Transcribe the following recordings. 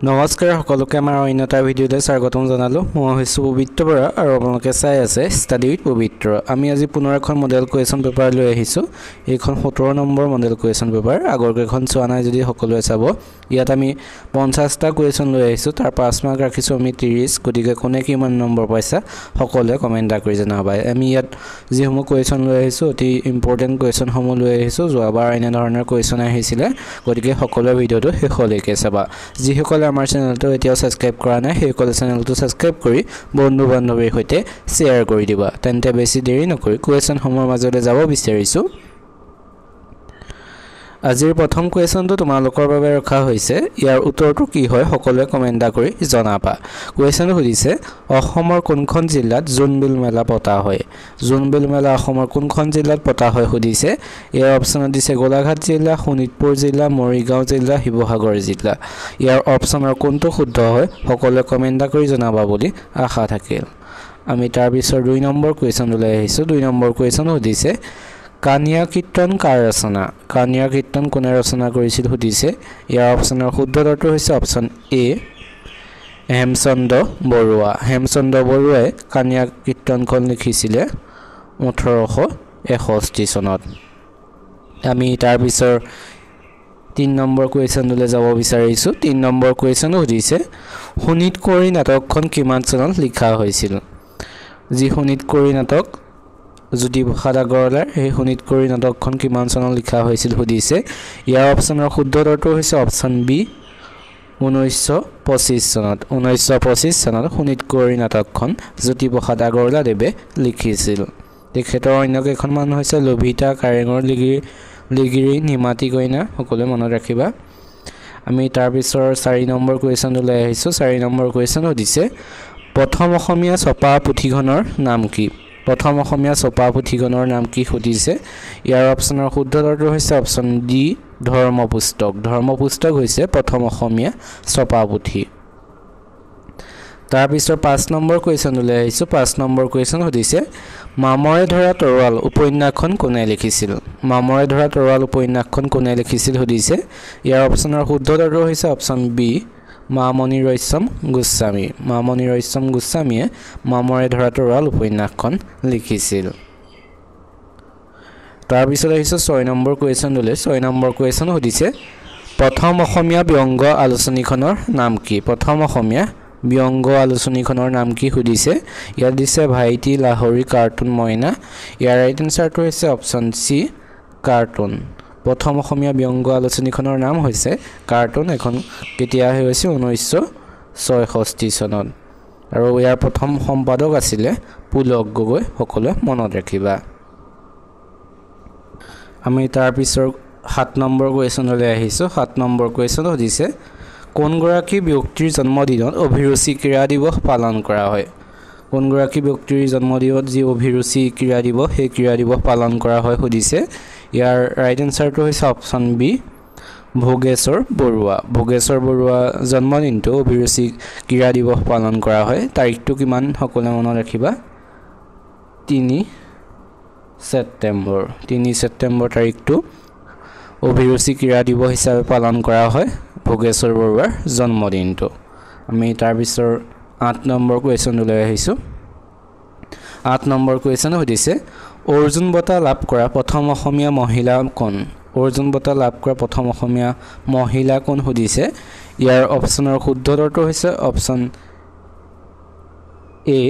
নমস্কাৰ সকলোকে আমাৰ অন্য এটা ভিডিঅ'লৈ স্বাগতম জনালো। মই হৈছোঁ পবিত্ৰ বৰা আৰু আপোনালোকে চাই আছে ষ্টাডি উইথ পবিত্ৰ। আমি আজি পুনৰ এখন মডেল কুৱেশ্যন পেপাৰ লৈ আহিছোঁ। এইখন 17 নম্বৰ মডেল কুৱেশ্যন পেপাৰ। আগৰ কেইখন চোৱা নাই যদি সকলোৱে চাব। ইয়াত আমি 50টা কুৱেশ্যন লৈ আহিছোঁ, তাৰ 5 মাৰ্ক ৰাখিছোঁ আমি 30। গতিকে কোনে কিমান নম্বৰ পাইছা সকলোৱে কমেণ্ট কৰি জনাবা। আমি ইয়াত যিসমূহ কুৱেশ্যন লৈ আহিছোঁ অতি ইম্পৰ্টেণ্ট কুৱেশ্যনসমূহ লৈ আহিছোঁ। যোৱাবাৰ এনে ধৰণৰ কুৱেশ্যন আহিছিলে, গতিকে সকলোৱে ভিডিঅ'টো শেষলৈকে চাবা। যিসকলে আমাৰ চেনেলটো এতিয়াও সাবস্ক্ৰাইব কৰা নাই সেইসকলে চেনেলটো সাবস্ক্ৰাইব কৰি বন্ধু বান্ধৱীৰ সৈতে শ্বেয়াৰ কৰি দিবা। তেন্তে বেছি দেৰি নকৰি কুৱেশ্যনসমূহৰ মাজলৈ যাব বিচাৰিছোঁ। আজিৰ প্ৰথম কুৱেশ্যনটো তোমালোকৰ বাবে ৰখা হৈছে। ইয়াৰ উত্তৰটো কি হয় সকলোৱে কমেণ্ট কৰি জনাবা। কুৱেশ্যনটো সুধিছে, অসমৰ কোনখন জিলাত জোনবিল মেলা পতা হয়? জোনবিল মেলা অসমৰ কোনখন জিলাত পতা হয় সুধিছে। ইয়াৰ অপশ্যনত দিছে গোলাঘাট জিলা, শোণিতপুৰ জিলা, মৰিগাঁও জিলা, শিৱসাগৰ জিলা। ইয়াৰ অপশ্যনৰ কোনটো শুদ্ধ হয় সকলোৱে কমেণ্ট কৰি জনাবা বুলি আশা থাকিল। আমি তাৰ পিছত 2 নম্বৰ কুৱেশ্যনলৈ আহিছোঁ। 2 নম্বৰ কুৱেশ্যন সুধিছে, কানিয়া কীৰ্তন কাৰ ৰচনা? কানিয়া কীৰ্তন কোনে ৰচনা কৰিছিল সুধিছে। ইয়াৰ অপশ্যনৰ শুদ্ধ উত্তৰটো হৈছে অপশ্যন এ, হেমচন্দ্ৰ বৰুৱা। হেমচন্দ্ৰ বৰুৱাই কানিয়া কীৰ্তনখন লিখিছিলে 1861 চনত। আমি তাৰ পিছত 3 নম্বৰ কুৱেশ্যনলৈ যাব বিচাৰিছোঁ। 3 নম্বৰ কুৱেশ্যন সুধিছে, শোণিতকৰী নাটকখন কিমান চনত লিখা হৈছিল? যি শোণিতকৰী নাটক জ্যোতিপ্ৰসাদ আগৰৱালাৰ, সেই শোণিতকৰী নাটকখন কিমান চনত লিখা হৈছিল সুধিছে। ইয়াৰ অপশ্যনৰ শুদ্ধ উত্তৰটো হৈছে অপশ্যন বি, 1925 চনত। 1925 চনত শোণিতকৰী নাটকখন জ্যোতিপ্ৰসাদ আগৰৱালাদেৱে লিখিছিল। তেখেতৰ অন্য কেইখনমান হৈছে লভিতা, কাৰেঙৰ লিগিৰি, নিমাতী কইনা। সকলোৱে মনত ৰাখিবা। আমি তাৰপিছৰ 4 নম্বৰ কুৱেশ্যনলৈ আহিছোঁ। 4 নম্বৰ কুৱেশ্যন সুধিছে, প্ৰথম অসমীয়া ছপা পুথিখনৰ নাম কি? প্ৰথম অসমীয়া ছপা পুথিখনৰ নাম কি সুধিছে। ইয়াৰ অপশ্যনৰ শুদ্ধ উত্তৰটো হৈছে অপশ্যন ডি, ধৰ্মপুস্তক। ধৰ্মপুস্তক হৈছে প্ৰথম অসমীয়া ছপা পুথি। তাৰপিছত 5 নম্বৰ কুৱেশ্যনলৈ আহিছোঁ। 5 নম্বৰ কুৱেশ্যন সুধিছে, মামৰে ধৰা তৰোৱাল উপন্যাসখন কোনে লিখিছিল? মামৰে ধৰা তৰোৱাল উপন্যাসখন কোনে লিখিছিল সুধিছে। ইয়াৰ অপশ্যনৰ শুদ্ধ উত্তৰটো হৈছে অপশ্যন বি, মামণি ৰয়ছম গোস্বামী। মামণি ৰয়ছম গোস্বামীয়ে মামৰে ধৰা তৰোৱাল উপন্যাসখন লিখিছিল। তাৰপিছত আহিছোঁ 6 নম্বৰ কুৱেশ্যনলৈ। 6 নম্বৰ কুৱেশ্যন সুধিছে, প্ৰথম অসমীয়া ব্যংগ আলোচনীখনৰ নাম কি? প্ৰথম অসমীয়া ব্যংগ আলোচনীখনৰ নাম কি সুধিছে। ইয়াত দিছে ভাইটি, লাহৰী, কাৰ্টুন, মইনা। ইয়াৰ ৰাইট এনচাৰটো হৈছে অপশ্যন চি, কাৰ্টুন। প্ৰথম অসমীয়া ব্যংগ আলোচনীখনৰ নাম হৈছে কাৰ্টুন। এখন কেতিয়া হৈছে 1966 চনত। আৰু ইয়াৰ প্ৰথম সম্পাদক আছিলে পুলক গগৈ। সকলোৱে মনত ৰাখিবা। আমি তাৰপিছৰ 7 নম্বৰ কুৱেশ্যনলৈ আহিছোঁ। 7 নম্বৰ কুৱেশ্যন সুধিছে, কোনগৰাকী ব্যক্তিৰ জন্মদিনত অভিৰুচি ক্ৰীড়া দিৱস পালন কৰা হয়? কোনগৰাকী ব্যক্তিৰ জন্মদিনত যি অভিৰুচি ক্ৰীড়া দিৱস, সেই ক্ৰীড়া দিৱস পালন কৰা হয় সুধিছে। ইয়াৰ ৰাইট এনচাৰটো হৈছে অপশ্যন বি, ভোগেশ্বৰ বৰুৱা। ভোগেশ্বৰ বৰুৱা জন্মদিনটো অভিৰুচি ক্ৰীড়া দিৱস পালন কৰা হয়। তাৰিখটো কিমান সকলোৱে মনত ৰাখিবা, 3 ছেপ্টেম্বৰ। 3 ছেপ্টেম্বৰ তাৰিখটো অভিৰুচি ক্ৰীড়া দিৱস হিচাপে পালন কৰা হয়, ভোগেশ্বৰ বৰুৱাৰ জন্মদিনটো। আমি তাৰপিছৰ 8 নম্বৰ কুৱেশ্যনলৈ আহিছোঁ। 8 নম্বৰ কুৱেশ্যন সুধিছে, অৰ্জুন বঁটা লাভ কৰা প্ৰথম অসমীয়া মহিলা কোন? অৰ্জুন বঁটা লাভ কৰা প্ৰথম অসমীয়া মহিলা কোন সুধিছে। ইয়াৰ অপশ্যনৰ শুদ্ধ উত্তৰটো হৈছে অপশ্যন এ,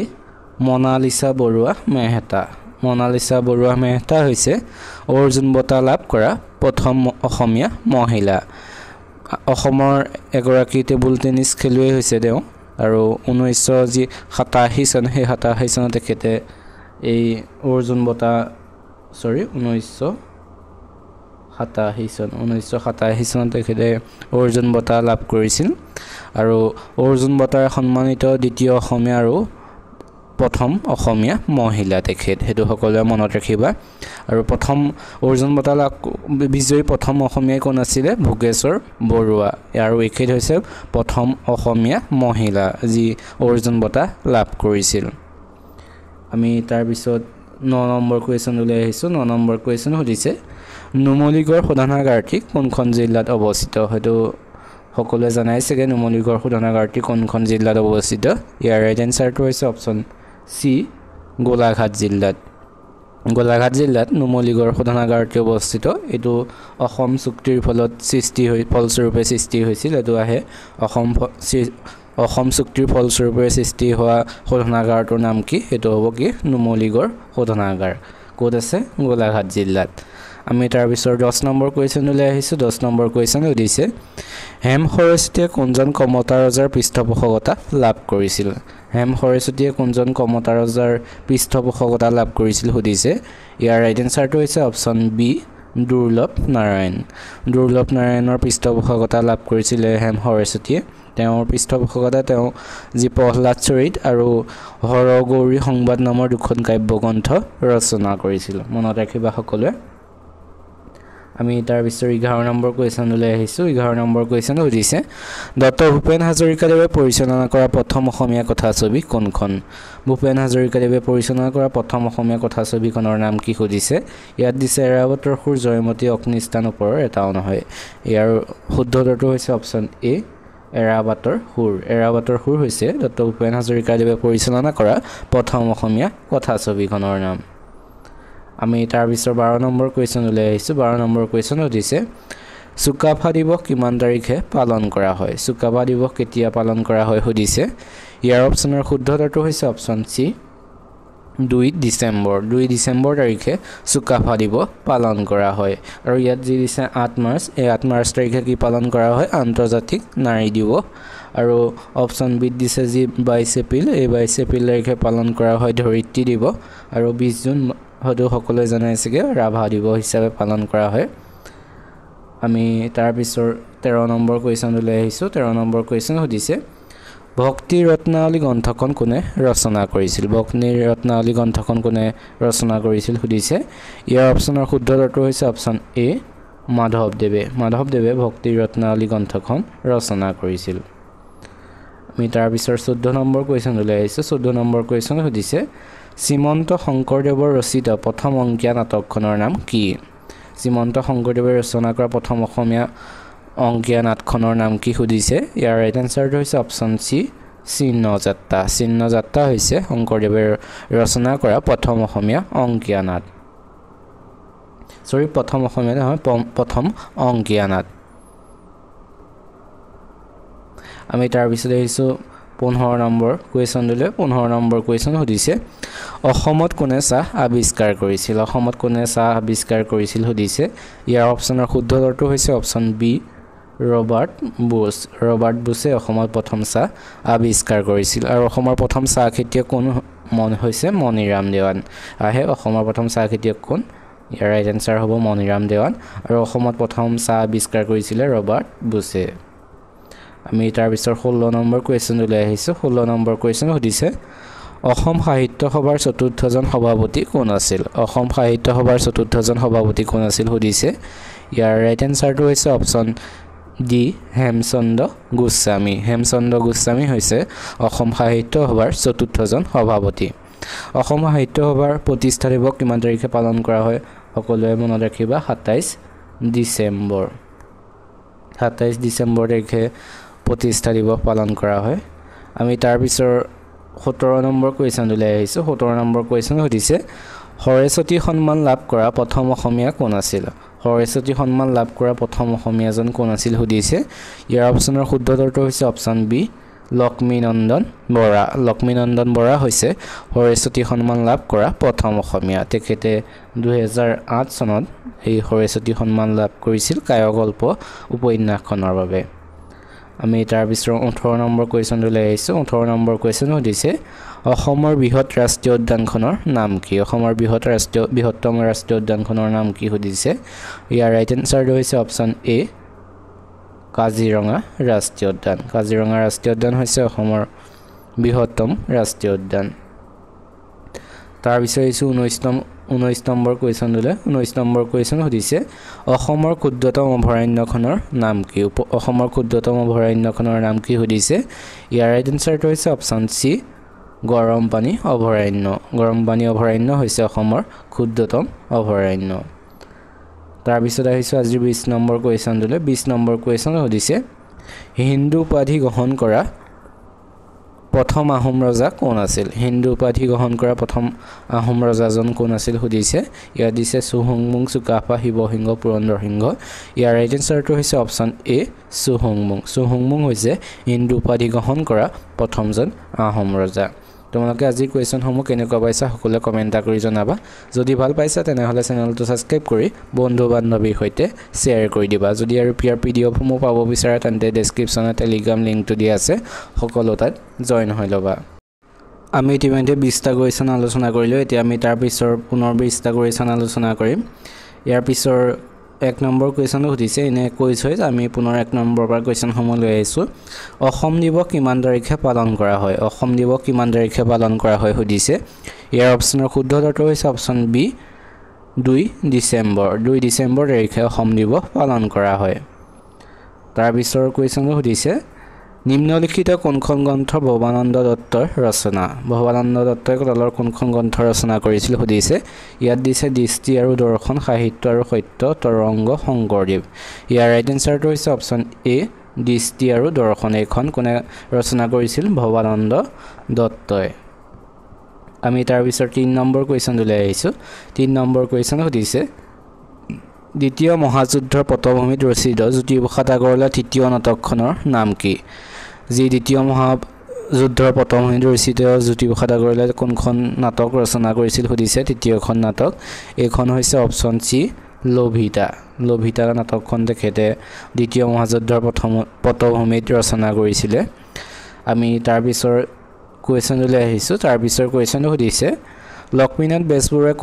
মনালিছা বৰুৱা মেহতা। মনালিছা বৰুৱা মেহতা হৈছে অৰ্জুন বঁটা লাভ কৰা প্ৰথম অসমীয়া মহিলা। অসমৰ এগৰাকী টেবুল টেনিছ খেলুৱৈ হৈছে তেওঁ। আৰু 1987 চন, সেই 87 চনত তেখেতে এই অৰ্জুন বঁটা 1987 চনত তেখেতে অৰ্জুন বঁটা লাভ কৰিছিল। আৰু অৰ্জুন বঁটাৰে সন্মানিত দ্বিতীয় অসমীয়া আৰু প্ৰথম অসমীয়া মহিলা তেখেত, সেইটো সকলোৱে মনত ৰাখিবা। আৰু প্ৰথম অৰ্জুন বঁটা বিজয়ী প্ৰথম অসমীয়া কোন আছিলে? ভোগেশ্বৰ বৰুৱা। আৰু এখেত হৈছে প্ৰথম অসমীয়া মহিলা যি অৰ্জুন বঁটা লাভ কৰিছিল। আমি তাৰপিছত 9 নম্বৰ কুৱেশ্যনলৈ আহিছোঁ। 9 নম্বৰ কুৱেশ্যন সুধিছে, নুমলীগড় শোধনাগাৰটি কোনখন জিলাত অৱস্থিত? হয়তো সকলোৱে জানাইছেগে নুমলীগড় শোধনাগাৰটি কোনখন জিলাত অৱস্থিত ইয়াৰ ৰাইট এনসাৰটো হৈছে অপচন সি গোলাঘাট জিলাত নুমলীগড় শোধনাগাৰটি অৱস্থিত এটো অসম চুক্তিৰ ফলস্বৰূপে সৃষ্টি হৈছিল এটো আহে অসম চুক্তিৰ ফলস্বৰূপে সৃষ্টি হোৱা শোধনাগাৰটোৰ নাম কি এটো হ'ব কি নুমলীগড় শোধনাগাৰ ক'ত আছে গোলাঘাট জিলাত আমি তাৰ পিছৰ 10 নম্বৰ কোৱেশ্চনলৈ আহিছো 10 নম্বৰ কোৱেশ্চন উদিছে হেম সৰস্বতীয়ে কোনজন কমতা ৰজাৰ পৃষ্ঠপোষকতা লাভ কৰিছিল হেম সৰস্বতীয়ে কোনজন কমতা ৰজাৰ পৃষ্ঠপোষকতা লাভ কৰিছিল সুধিছে ইয়াৰ ৰাইট এনসাৰটো হৈছে অপচন বি দুৰ্লভ নাৰায়ণৰ পৃষ্ঠপোষকতা লাভ কৰিছিল হেম সৰস্বতীয়ে তেওঁৰ পৃষ্ঠপোষকতা তেওঁ যি প্ৰহ্লাদ চৰিত আৰু হৰগৌৰী সংবাদ নামৰ দুখন কাব্যগ্ৰন্থ ৰচনা কৰিছিল মনত ৰাখিবা সকলোৱে আমি তাৰ পিছৰ 11 নম্বৰ কোৱেশ্চনলৈ আহিছো 11 নম্বৰ কোৱেশ্চন সুধিছে ডক্টৰ ভূপেন হাজৰিকাদেৱে পৰিচালনা কৰা প্ৰথম অসমীয়া কথাছবি কোনখন ভূপেন হাজৰিকাদেৱে পৰিচালনা কৰা প্ৰথম অসমীয়া কথাছবিখনৰ নাম কি সুধিছে ইয়াত দিছে এৰাবতৰ সুৰ জয়মতী অগ্নিস্থান ওপৰৰ এটাও নহয় ইয়াৰ শুদ্ধ উত্তৰটো হৈছে অপচন এ এৰাবাতৰ সুৰ হৈছে ডক্টৰ ভূপেন হাজৰিকাদেৱে পৰিচালনা কৰা প্ৰথম অসমীয়া কথাছবিখনৰ নাম আমি তাৰ পিছৰ 12 নম্বৰ কোৱেশ্চনলৈ আহিছো 12 নম্বৰ কোৱেশ্চন সুধিছে চুকাফা দিৱস কিমান তাৰিখে পালন কৰা হয় চুকাফা দিৱস কেতিয়া পালন কৰা হয় সুধিছে ইয়াৰ অপচনৰ শুদ্ধ উত্তৰটো হৈছে অপচন সি 2 ডিসেম্বৰ তাৰিখে চুকাফা দিৱস পালন কৰা হয় আৰু ইয়াত যি দিছে 8 মাৰ্চ এই 8 মাৰ্চ তাৰিখে কি পালন কৰা হয় আন্তৰ্জাতিক নাৰী দিৱস আৰু অপচন বি দিছে যি 22 এপ্ৰিল এই 22 এপ্ৰিল তাৰিখে পালন কৰা হয় ধৰিত্ৰী দিৱস আৰু 20 জুন হয়তো সকলোৱে জানাইছেগে ৰাভা দিৱস হিচাপে পালন কৰা হয় আমি তাৰ পিছৰ 13 নম্বৰ কোৱেশ্চনলৈ আহিছো 13 নম্বৰ কোৱেশ্চন সুধিছে ভক্তি ৰত্নাৱলী গ্ৰন্থখন কোনে ৰচনা কৰিছিল সুধিছে ইয়াৰ অপচনৰ শুদ্ধ উত্তৰটো হৈছে অপচন এ মাধৱদেৱে ভক্তি ৰত্নাৱলী গ্ৰন্থখন ৰচনা কৰিছিল আমি তাৰ পিছৰ 14 নম্বৰ কোৱেশ্চনলৈ আহিছো 14 নম্বৰ কোৱেশ্চন সুধিছে শ্ৰীমন্ত শংকৰদেৱৰ ৰচিত প্ৰথম অংকীয়া নাটকখনৰ নাম কি শ্ৰীমন্ত শংকৰদেৱে ৰচনা কৰা প্ৰথম অসমীয়া অংকীয়া নাটকখনৰ নাম কি সুধিছে ইয়াৰ ৰাইট এনসাৰটো হৈছে অপচন সি চিহ্নযাত্ৰা হৈছে শংকৰদেৱে ৰচনা কৰা প্ৰথম অসমীয়া অংকীয়া নাট প্ৰথম অংকীয়া নাট আমি তাৰ পিছতে আহিছো 15 নম্বৰ কোৱেশ্চনলৈ 15 নম্বৰ কোৱেশ্চন সুধিছে অসমত কোনে চাহ আৱিষ্কাৰ কৰিছিল সুধিছে ইয়াৰ অপচনৰ শুদ্ধ উত্তৰটো হৈছে অপচন বি ৰবাৰ্ট বুছে অসমত প্ৰথম চাহ আৱিষ্কাৰ কৰিছিল আৰু অসমৰ প্ৰথম চাহ খেতিয়ক কোন হৈছে মণিৰাম দেৱান অসমৰ প্ৰথম চাহ খেতিয়ক কোন ইয়াৰ ৰাইট এনসাৰ হ'ব মণিৰাম দেৱান আৰু অসমত প্ৰথম চাহ আৱিষ্কাৰ কৰিছিল ৰবাৰ্ট বুছে আমি তাৰ পিছৰ 16 নম্বৰ কোৱেশ্চনলৈ আহিছো 16 নম্বৰ কোৱেশ্চন সুধিছে অসম সাহিত্য সভাৰ চতুৰ্থজন সভাপতি কোন আছিল সুধিছে ইয়াৰ ৰাইট এনসাৰটো হৈছে অপচন ডি হেমচন্দ্ৰ গোস্বামী হৈছে অসম সাহিত্য সভাৰ চতুৰ্থজন সভাপতি অসম সাহিত্য সভাৰ প্ৰতিষ্ঠা দিৱস কিমান তাৰিখে পালন কৰা হয় সকলোৱে মনত ৰাখিবা 27 ডিসেম্বৰ তাৰিখে প্ৰতিষ্ঠা দিৱস পালন কৰা হয় আমি তাৰ পিছৰ 17 নম্বৰ কোৱেশ্চনলৈ আহিছো 17 নম্বৰ কোৱেশ্চন সুধিছে সৰস্বতী সন্মান লাভ কৰা প্ৰথম অসমীয়া কোন আছিল সুধিছে ইয়াৰ অপচনৰ শুদ্ধ উত্তৰটো হৈছে অপচন বি লক্ষ্মীনন্দন বৰা হৈছে সৰস্বতী সন্মান লাভ কৰা প্ৰথম অসমীয়া তেখেতে 2008 চনত এই সৰস্বতী সন্মান লাভ কৰিছিল কায়গল্প উপন্যাসখনৰ বাবে আমি তাৰ পিছৰ 18 নম্বৰ কোৱেশ্চনলৈ আহিছো 18 নম্বৰ কোৱেশ্চন সুধিছে অসমৰ বৃহৎ ৰাষ্ট্ৰীয় উদ্যানখনৰ নাম কি বৃহত্তম ৰাষ্ট্ৰীয় উদ্যানখনৰ নাম কি সুধিছে ইয়াৰ ৰাইট এনসাৰটো হৈছে অপচন এ কাজিৰঙা ৰাষ্ট্ৰীয় উদ্যান হৈছে অসমৰ বৃহত্তম ৰাষ্ট্ৰীয় উদ্যান তাৰ পিছত 19 নম্বৰ কোৱেশ্চনলৈ 19 নম্বৰ কোৱেশ্চন সুধিছে অসমৰ ক্ষুদ্ৰতম অভয়াৰণ্যখনৰ নাম কি সুধিছে ইয়াৰ ৰাইট এনসাৰটো হৈছে অপচন সি গৰমপানী অভয়াৰণ্য হৈছে অসমৰ ক্ষুদ্ৰতম অভয়াৰণ্য তাৰ পিছত আহিছো আজি 20 নম্বৰ কোৱেশ্চনলৈ 20 নম্বৰ কোৱেশ্চন সুধিছে হিন্দু উপাধি গ্ৰহণ কৰা প্ৰথম আহোম ৰজা কোন আছিল হিন্দু উপাধি গ্ৰহণ কৰা প্ৰথম আহোম ৰজাজন কোন আছিল সুধিছে ইয়াত দিছে চুহুংমুং চুকাফা শিৱসিংহ পুৰন্দৰ সিংহ ইয়াৰ ৰাইট এনসাৰটো হৈছে অপচন এ চুহুংমুং হৈছে হিন্দু উপাধি গ্ৰহণ কৰা প্ৰথমজন আহোম ৰজা তোমালোকে আজি কোৱেশ্যনসমূহ কেনেকুৱা পাইছা সকলোৱে কমেণ্ট কৰি জনাবা যদি ভাল পাইছা তেনেহলে চেনেলটো সাবস্ক্ৰাইব কৰি বন্ধু বান্ধৱীৰ সৈতে শ্বেয়াৰ কৰি দিবা যদি আৰু পিআৰ পিডিএফসমূহ পাব বিচাৰা তেন্তে ডেসক্ৰিপচনত টেলিগ্ৰাম লিংকটো দিয়া আছে সকলো তাত জয়েন হৈ লবা আমি ইতিমধ্যে 20টা কোৱেশ্যন আলোচনা কৰিলো এতিয়া আমি তাৰ পিছৰ পুনৰ 20টা কোৱেশ্যন আলোচনা কৰিম ইয়াৰ পিছৰ 1 নম্বৰ কোৱেশ্যনটো সুধিছে এনে কৈছ হয় আমি পুনৰ 1 নম্বৰ পৰা কোৱেশ্যনসমূহ লৈ আহিছো অসম দিৱস কিমান তাৰিখে পালন কৰা হয় অসম দিৱস কিমান তাৰিখে পালন কৰা হয় সুধিছে ইয়াৰ অপচনৰ শুদ্ধ উত্তৰটো হৈছে অপচন বি 2 ডিসেম্বৰ তাৰিখে অসম দিৱস পালন কৰা হয় তাৰ পিছৰ কোৱেশ্যনটো সুধিছে নিম্নলিখিত কোনখন গ্ৰন্থ ভৱানন্দ দত্তৰ ৰচনা ভৱানন্দ দত্তই তলৰ কোনখন গ্ৰন্থ ৰচনা কৰিছিল সুধিছে ইয়াত দিছে দৃষ্টি আৰু দৰ্শন সাহিত্য আৰু সত্য তৰংগ শংকৰদেৱ ইয়াৰ ৰাইট এনসাৰটো হৈছে অপচন এ দৃষ্টি আৰু দৰ্শন এখন কোনে ৰচনা কৰিছিল ভৱানন্দ দত্তই আমি তাৰ পিছৰ 3 নম্বৰ কোৱেশ্যনটো লৈ আহিছো 3 নম্বৰ কোৱেশ্যন সুধিছে দ্বিতীয় মহাযুদ্ধৰ পটভূমিত ৰচিত জ্যোতিপ্ৰসাদ আগৰৱালাৰ তৃতীয় নাটকখনৰ নাম কি যি দ্বিতীয় মহাযুদ্ধৰ পটভূমিত ৰচিত জ্যোতিপ্ৰসাদ আগৰৱালাই কোনখন নাটক ৰচনা কৰিছিল সুধিছে তৃতীয়খন নাটক এইখন হৈছে অপচন সি লভিতা নাটকখন তেখেতে দ্বিতীয় মহাযুদ্ধৰ পটভূমিত ৰচনা কৰিছিল আমি তাৰ পিছৰ কোৱেশ্যনটো লৈ আহিছো তাৰ পিছৰ কোৱেশ্যনটো সুধিছে লক্ষ্মীনাথ বেজবৰুৱাই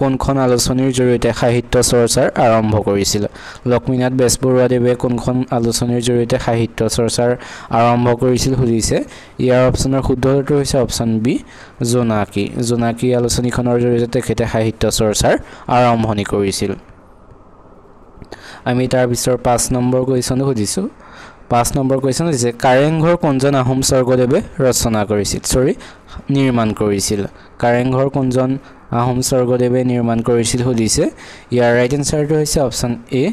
কোনখন আলোচনীৰ জৰিয়তে সাহিত্য চৰ্চাৰ আৰম্ভ কৰিছিল লক্ষ্মীনাথ বেজবৰুৱাদেৱে কোনখন আলোচনীৰ জৰিয়তে সাহিত্য চৰ্চাৰ আৰম্ভ কৰিছিল সুধিছে ইয়াৰ অপচনৰ শুদ্ধ উত্তৰটো হৈছে অপচন বি জোনাকী আলোচনীখনৰ জৰিয়তে তেখেতে সাহিত্য চৰ্চাৰ আৰম্ভণি কৰিছিল আমি তাৰ পিছৰ 5 নম্বৰ কোৱেশ্যনটো সুধিছো 5 নম্বৰ কোৱেশ্যন হৈছে কাৰেংঘৰ কোনজন আহোম স্বৰ্গদেৱে নিৰ্মাণ কৰিছিল কাৰেংঘৰ কোনজন আহোম স্বৰ্গদেৱে নিৰ্মাণ কৰিছিল সুধিছে ইয়াৰ ৰাইট এনসাৰটো হৈছে অপচন এ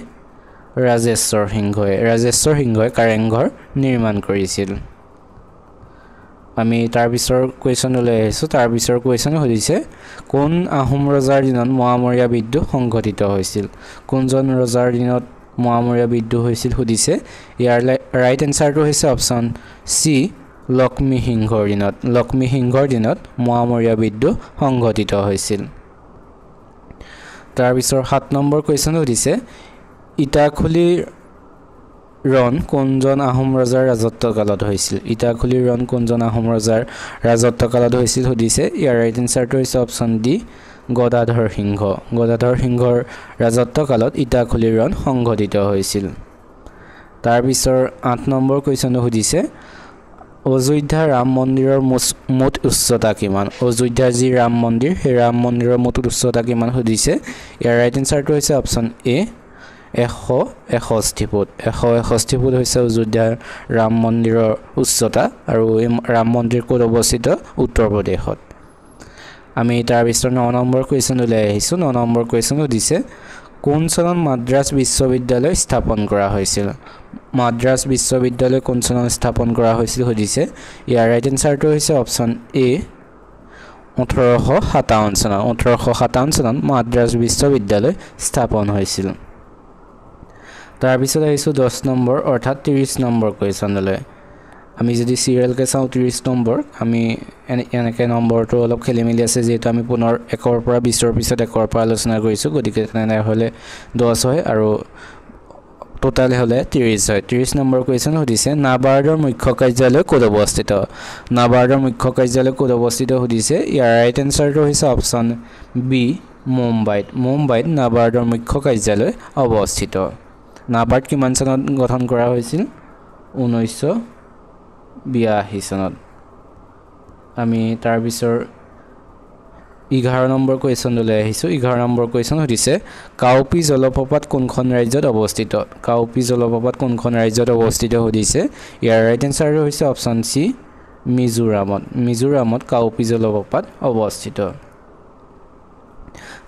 ৰাজেশ্বৰ সিংহই কাৰেংঘৰ নিৰ্মাণ কৰিছিল আমি তাৰ পিছৰ কোৱেশ্যন লৈ আহিছো তাৰ পিছৰ কোৱেশ্যন সুধিছে কোন আহোম ৰজাৰ দিনত মোৱামৰীয়া বিদ্ৰোহ সংঘটিত হৈছিল কোনজন ৰজাৰ দিনত মোৱামৰীয়া বিদ্ৰোহ হৈছিল সুধিছে ইয়াৰ ৰাইট এনসাৰটো হৈছে অপচন সি লক্ষ্মী সিংহৰ দিনত মোৱামৰীয়া বিদ্ৰোহ সংঘটিত হৈছিল তাৰ পিছৰ 7 নম্বৰ কোৱেশ্যন সুধিছে ইটাখুলিৰ ৰণ কোনজন আহোম ৰজাৰ ৰাজত্বকালত হৈছিল সুধিছে ইয়াৰ ৰাইট এনসাৰটো হৈছে অপচন ডি গদাধৰ সিংহৰ ৰাজত্বকালত ইটাখুলিৰ ৰণ সংঘটিত হৈছিল তাৰ পিছৰ 8 নম্বৰ কোৱেশ্যনটো সুধিছে অযোধ্যা ৰাম মন্দিৰৰ মুঠ উচ্চতা কিমান অযোধ্যাৰ যি ৰাম মন্দিৰ সেই ৰাম মন্দিৰৰ মুঠ উচ্চতা কিমান সুধিছে ইয়াৰ ৰাইট এনসাৰটো হৈছে অপচন এ 161 ফুট হৈছে অযোধ্যাৰ ৰাম মন্দিৰৰ উচ্চতা আৰু এই ৰাম মন্দিৰ ক'ত অৱস্থিত উত্তৰ প্ৰদেশত আমি তাৰ পিছৰ 9 নম্বৰ কোৱেশ্যন লৈ আহিছো 9 নম্বৰ কোৱেশ্যন সুধিছে কোন চনত মাদ্ৰাজ বিশ্ববিদ্যালয় স্থাপন কৰা হৈছিল সুধিছে ইয়াৰ ৰাইট এনসাৰটো হৈছে অপচন এ 1857 চনত মাদ্ৰাজ বিশ্ববিদ্যালয় স্থাপন হৈছিল তাৰ পিছত আহিছো 10 নম্বৰ অৰ্থাৎ 30 নম্বৰ কোৱেশ্যনলৈ আমি যদি সিৰিয়েলকে চাও 30 নম্বৰ আমি এনেকে নম্বৰটো অলপ খেলিমেলি আছে যেটো আমি পুনৰ 1 ৰ পৰা 20 ৰ পিছত 1 ৰ পৰা আলোচনা কৰিছো গতিকে তেনে হলে 10 হয় আৰু টোটাল হলে 30 হয় 30 নম্বৰ কোৱেশ্যন সুধিছে নাবাৰ্ডৰ মুখ্য কাৰ্যালয় ক'ত অৱস্থিত সুধিছে ইয়াৰ ৰাইট এনসাৰটো হৈছে অপচন বি মুম্বাইত নাবাৰ্ডৰ মুখ্য কাৰ্যালয় অৱস্থিত নাবাৰ্ড কিমান চনত গঠন কৰা হৈছিল 1982 চনত আমি তাৰ পিছৰ 11 নম্বৰ কোৱেশ্যন লৈ আহিছো 11 নম্বৰ কোৱেশ্যন সুধিছে কাউপি জলপ্ৰপাত কোনখন ৰাজ্যত অৱস্থিত সুধিছে ইয়াৰ ৰাইট এনসাৰ হৈছে অপচন সি মিজোৰামত কাউপি জলপ্ৰপাত অৱস্থিত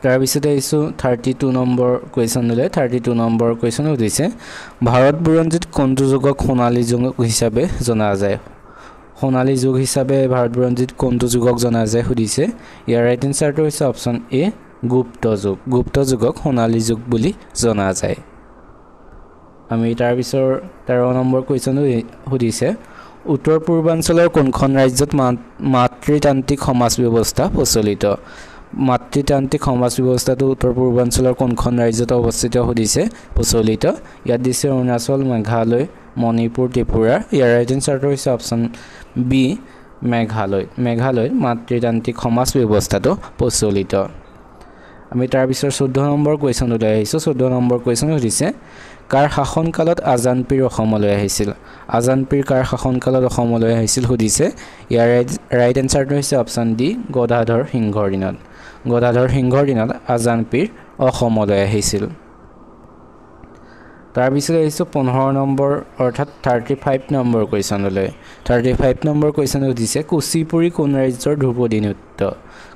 তাৰপিছতে আহিছোঁ 32 নম্বৰ কুৱেশ্যনলৈ 32 নম্বৰ কুৱেশ্যন সুধিছে ভাৰত বুৰঞ্জীত কোনটো যুগক সোণালী যুগ হিচাপে জনা যায় সোণালী যুগ হিচাপে ভাৰত বুৰঞ্জীত কোনটো যুগক জনা যায় সুধিছে ইয়াৰ ৰাইট এনসাৰটো হৈছে অপচন এ গুপ্ত যুগক সোণালী যুগ বুলি জনা যায় আমি তাৰ পিছৰ 13 নম্বৰ কুৱেশ্যনটো সুধিছে উত্তৰ পূৰ্বাঞ্চলৰ কোনখন ৰাজ্যত মাতৃতান্ত্ৰিক সমাজ ব্যৱস্থা প্ৰচলিত মাতৃতান্ত্ৰিক সমাজ ব্যৱস্থাটো উত্তৰ পূৰ্বাঞ্চলৰ কোনখন ৰাজ্যত অৱস্থিত সুধিছে প্ৰচলিত ইয়াত দিছে অৰুণাচল মেঘালয় মণিপুৰ ত্ৰিপুৰা ইয়াৰ ৰাইট এনসাৰটো হৈছে অপচন বি মেঘালয় মাতৃতান্ত্ৰিক সমাজ ব্যৱস্থাটো প্ৰচলিত আমি তাৰ পিছৰ 14 নম্বৰ কুৱেশ্যনলৈ আহিছোঁ 14 নম্বৰ কুৱেশ্যন সুধিছে কাৰ শাসনকালত আজান পীৰ অসমলৈ আহিছিল আজান পীৰ কাৰ শাসনকালত অসমলৈ আহিছিল সুধিছে ইয়াৰ ৰাইট এনসাৰটো হৈছে অপচন ডি গদাধৰ সিংহৰ দিনত আজান পীৰ অসমলৈ আহিছিল তাৰ পিছত আহিছোঁ 15 নম্বৰ অৰ্থাৎ 35 নম্বৰ কুৱেশ্যনলৈ 35 নম্বৰ কুৱেশ্যন সুধিছে কুচিপুড়ি কোন ৰাজ্যৰ ধ্ৰুপদী নৃত্য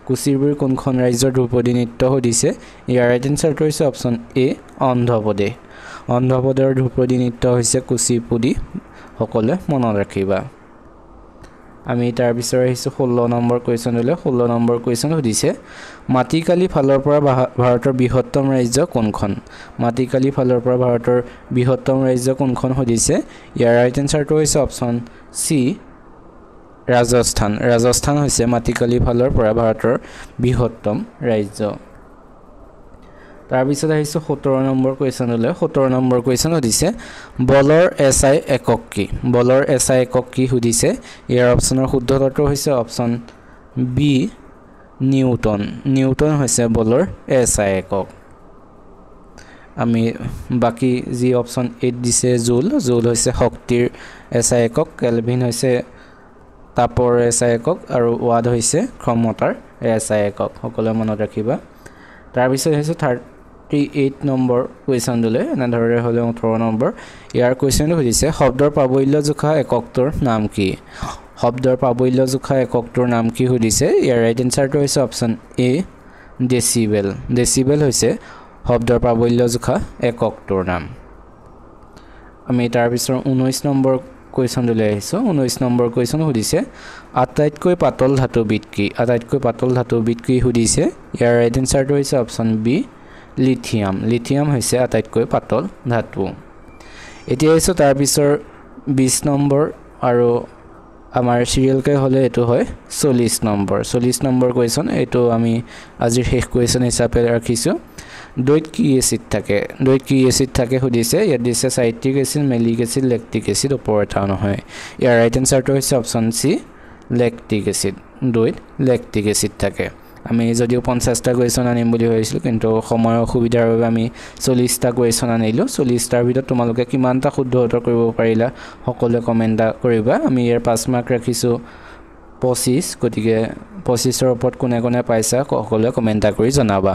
কুচিপুড়ি কোনখন ৰাজ্যৰ ধ্ৰুপদী নৃত্য সুধিছে ইয়াৰ ৰাইট এনসাৰটো হৈছে অপচন এ অন্ধ্ৰপ্ৰদেশৰ ধ্ৰুপদী নৃত্য হৈছে কুচিপুড়ি সকলোৱে মনত ৰাখিবা আমি তাৰ পিছত আহিছোঁ 16 নম্বৰ কুৱেশ্যনলৈ 16 নম্বৰ কুৱেশ্যন সুধিছে মাটিকালি ফালৰ পৰা ভাৰতৰ বৃহত্তম ৰাজ্য কোনখন মাটিকালি ফালৰ পৰা ভাৰতৰ বৃহত্তম ৰাজ্য কোনখন সুধিছে ইয়াৰ ৰাইট এনসাৰটো হৈছে অপচন সি ৰাজস্থান হৈছে মাটিকালি ফালৰ পৰা ভাৰতৰ বৃহত্তম ৰাজ্য তাৰ পিছত আহিছোঁ 17 নম্বৰ কুৱেশ্যনলৈ 17 নম্বৰ কুৱেশ্যন সুধিছে বলৰ এছআই একক কি সুধিছে ইয়াৰ অপচনৰ শুদ্ধ উত্তৰটো হৈছে অপচন বি নিউটন হৈছে বলৰ এছআই একক আমি বাকি যি অপচন 8 দিছে জুল হৈছে শক্তিৰ এছআই একক কেলভিন হৈছে তাপৰ এছআই একক আৰু ওৱাট হৈছে ক্ষমতাৰ এছআই একক সকলোৱে মনত ৰাখিবা তাৰ পিছত হৈছে 38 নম্বৰ কুৱেশ্যনলৈ এনেদৰে হ'লে 18 নম্বৰ ইয়াৰ কুৱেশ্যনটো সুধিছে শব্দৰ প্ৰাবল্য জোখা এককটোৰ নাম কি সুধিছে ইয়াৰ ৰাইট এনসাৰটো হৈছে অপচন এ ডেচিবেল হৈছে শব্দৰ প্ৰাবল্য জোখা এককটোৰ নাম আমি তাৰ পিছত 19 নম্বৰ কুৱেশ্যনলৈ আহিছোঁ 19 নম্বৰ কুৱেশ্যন সুধিছে আটাইতকৈ পাতল ধাতুবিধ কি সুধিছে ইয়াৰ ৰাইট এনসাৰটো হৈছে অপচন বি লিথিয়াম হৈছে আটাইতকৈ পাতল ধাতু এতিয়া আহিছোঁ তাৰ পিছৰ 20 নম্বৰ আৰু আমাৰ সিৰিয়েলকৈ হ'লে এইটো হয় 40 নম্বৰ কুৱেশ্যন এইটো আমি আজিৰ শেষ কুৱেশ্যন হিচাপে ৰাখিছোঁ দৈত কি এচিড থাকে সুধিছে ইয়াত দিছে citric acid malic acid lactic acid ওপৰ এটা নহয় ইয়াৰ ৰাইট এনসাৰটো হৈছে অপচন সি দৈত লেক্টিক এচিড থাকে আমি যদিও 50টা কুৱেশ্যন আনিম বুলি ভাবিছিলোঁ কিন্তু সময়ৰ অসুবিধাৰ বাবে আমি 40টা কুৱেশ্যন আনিলোঁ 40টাৰ ভিতৰত তোমালোকে কিমানটা শুদ্ধ উত্তৰ কৰিব পাৰিলা সকলোৱে কমেণ্ট কৰিবা আমি ইয়াৰ 5 মাৰ্ক ৰাখিছোঁ 25 গতিকে 25ৰ ওপৰত কোনে পাইছা সকলোৱে কমেণ্ট কৰি জনাবা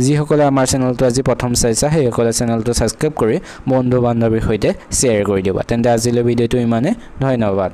যিসকলে আমাৰ চেনেলটো আজি প্ৰথম চাইছা সেইসকলে চেনেলটো ছাবস্ক্ৰাইব কৰি বন্ধু বান্ধৱীৰ সৈতে শ্বেয়াৰ কৰি দিবা তেন্তে আজিলৈ ভিডিঅ'টো ইমানে ধন্যবাদ